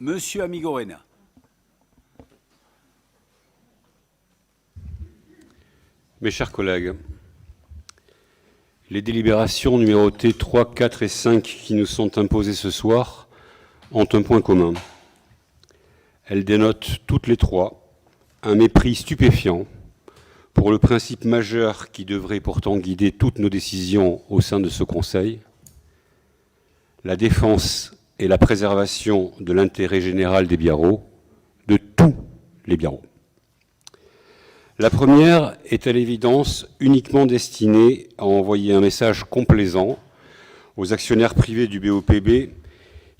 Monsieur Amigorena. Mes chers collègues, les délibérations numérotées 3, 4 et 5 qui nous sont imposées ce soir ont un point commun. Elles dénotent toutes les trois un mépris stupéfiant pour le principe majeur qui devrait pourtant guider toutes nos décisions au sein de ce Conseil, la défense et la préservation de l'intérêt général des biarros, de tous les biarros. La première est à l'évidence uniquement destinée à envoyer un message complaisant aux actionnaires privés du BOPB,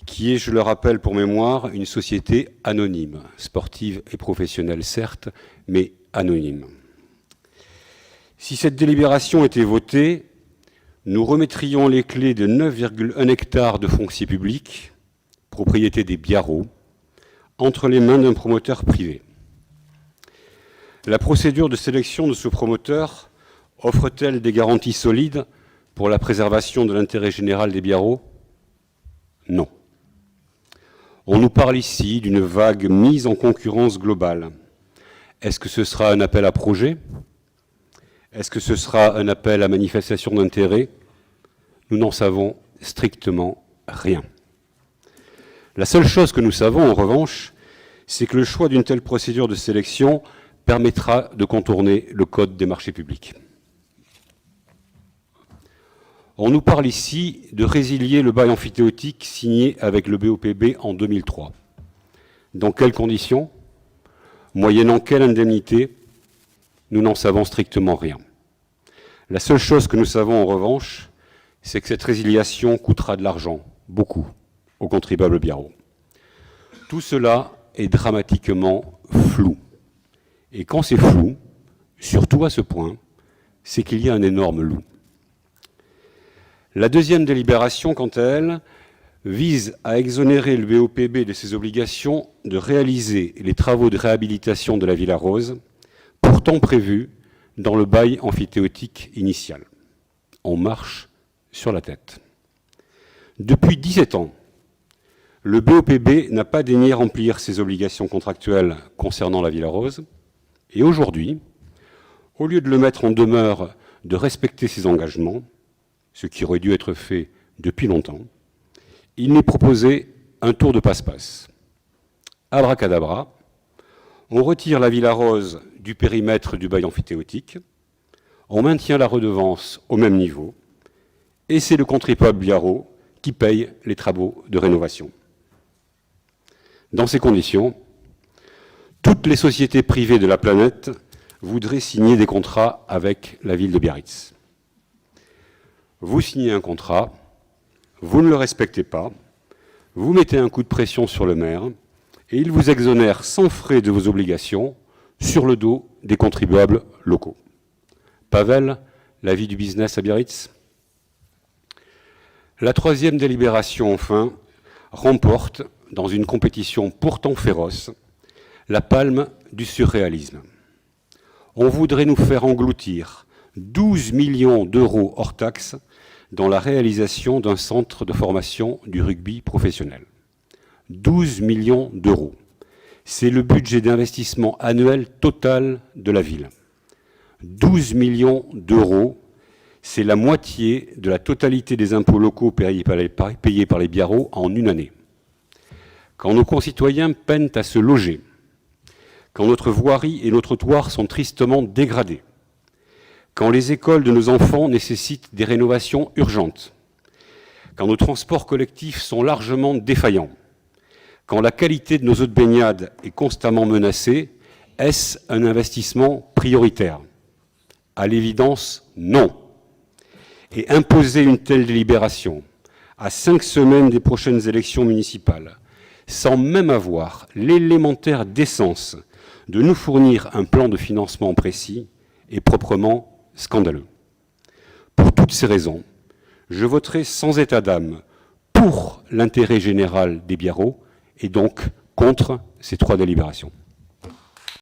qui est, je le rappelle pour mémoire, une société anonyme, sportive et professionnelle certes, mais anonyme. Si cette délibération était votée, nous remettrions les clés de 9,1 hectares de foncier public, propriété des biarros, entre les mains d'un promoteur privé. La procédure de sélection de ce promoteur offre-t-elle des garanties solides pour la préservation de l'intérêt général des biarros? Non. On nous parle ici d'une vague mise en concurrence globale. Est-ce que ce sera un appel à projet? Est-ce que ce sera un appel à manifestation d'intérêt? Nous n'en savons strictement rien. La seule chose que nous savons, en revanche, c'est que le choix d'une telle procédure de sélection permettra de contourner le Code des marchés publics. On nous parle ici de résilier le bail amphithéotique signé avec le BOPB en 2003. Dans quelles conditions? Moyennant quelle indemnité? Nous n'en savons strictement rien. La seule chose que nous savons en revanche, c'est que cette résiliation coûtera de l'argent, beaucoup, aux contribuables biarros. Tout cela est dramatiquement flou. Et quand c'est flou, surtout à ce point, c'est qu'il y a un énorme loup. La deuxième délibération, quant à elle, vise à exonérer le BOPB de ses obligations de réaliser les travaux de réhabilitation de la Villa Rose, pourtant prévus dans le bail amphithéotique initial. On marche sur la tête. Depuis 17 ans, le BOPB n'a pas daigné remplir ses obligations contractuelles concernant la Villa Rose, et aujourd'hui, au lieu de le mettre en demeure de respecter ses engagements, ce qui aurait dû être fait depuis longtemps, il nous proposait un tour de passe-passe. Abracadabra, on retire la Villa Rose du périmètre du bail amphithéotique, on maintient la redevance au même niveau, et c'est le contribuable biarrot qui paye les travaux de rénovation. Dans ces conditions, toutes les sociétés privées de la planète voudraient signer des contrats avec la ville de Biarritz. Vous signez un contrat, vous ne le respectez pas, vous mettez un coup de pression sur le maire et il vous exonère sans frais de vos obligations sur le dos des contribuables locaux. Pavel, la vie du business à Biarritz? La troisième délibération, enfin, remporte, dans une compétition pourtant féroce, la palme du surréalisme. On voudrait nous faire engloutir 12 millions d'euros hors taxes dans la réalisation d'un centre de formation du rugby professionnel. 12 millions d'euros. C'est le budget d'investissement annuel total de la ville. 12 millions d'euros, c'est la moitié de la totalité des impôts locaux payés par les biarros en une année. Quand nos concitoyens peinent à se loger, quand notre voirie et nos trottoirs sont tristement dégradés, quand les écoles de nos enfants nécessitent des rénovations urgentes, quand nos transports collectifs sont largement défaillants, quand la qualité de nos eaux de baignade est constamment menacée, est-ce un investissement prioritaire? À l'évidence, non. Et imposer une telle délibération à 5 semaines des prochaines élections municipales, sans même avoir l'élémentaire décence de nous fournir un plan de financement précis, est proprement scandaleux. Pour toutes ces raisons, je voterai sans état d'âme pour l'intérêt général des biarros et donc contre ces 3 délibérations.